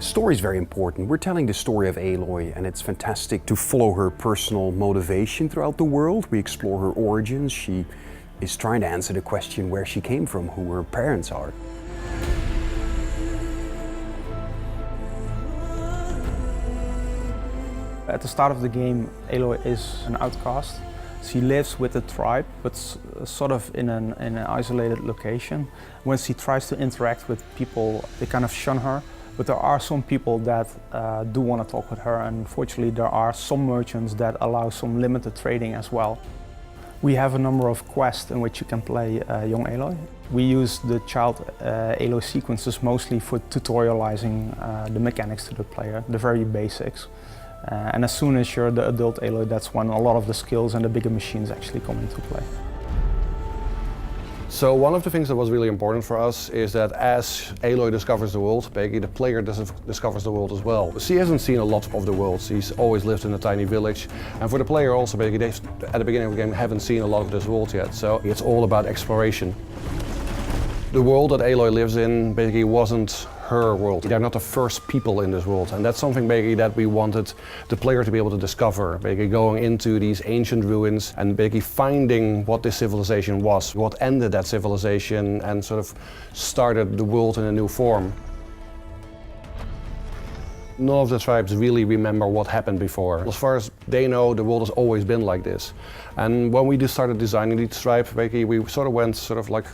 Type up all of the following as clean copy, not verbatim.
Story is very important. We're telling the story of Aloy, and it's fantastic to follow her personal motivation throughout the world. We explore her origins. She is trying to answer the question where she came from, who her parents are. At the start of the game, Aloy is an outcast. She lives with the tribe, but sort of in an isolated location. When she tries to interact with people, they kind of shun her. But there are some people that do want to talk with her, and fortunately there are some merchants that allow some limited trading as well. We have a number of quests in which you can play young Aloy. We use the child Aloy sequences mostly for tutorializing the mechanics to the player, the very basics. And as soon as you're the adult Aloy, that's when a lot of the skills and the bigger machines actually come into play. So one of the things that was really important for us is that as Aloy discovers the world, basically the player discovers the world as well. She hasn't seen a lot of the world. She's always lived in a tiny village. And for the player also, basically, they, at the beginning of the game, haven't seen a lot of this world yet. So it's all about exploration. The world that Aloy lives in basically wasn't her world. They're not the first people in this world, and that's something basically that we wanted the player to be able to discover, basically going into these ancient ruins and basically finding what this civilization was, what ended that civilization and sort of started the world in a new form. None of the tribes really remember what happened before. As far as they know, the world has always been like this. And when we just started designing these tribes, basically we sort of went sort of like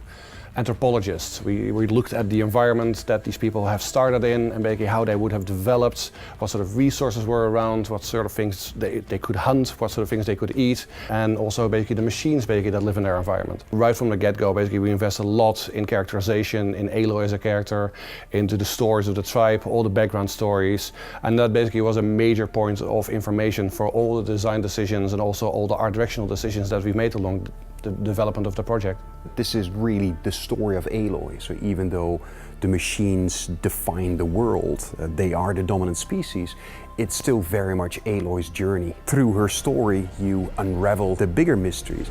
anthropologists. We looked at the environment that these people have started in and basically how they would have developed, what sort of resources were around, what sort of things they could hunt, what sort of things they could eat, and also basically the machines basically that live in their environment. Right from the get-go, basically we invest a lot in characterization, in Aloy as a character, into the stories of the tribe, all the background stories, and that basically was a major point of information for all the design decisions and also all the art directional decisions that we made along the development of the project. This is really the story of Aloy. So even though the machines define the world, they are the dominant species, it's still very much Aloy's journey. Through her story, you unravel the bigger mysteries.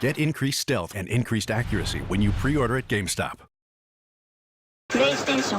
Get increased stealth and increased accuracy when you pre-order at GameStop. PlayStation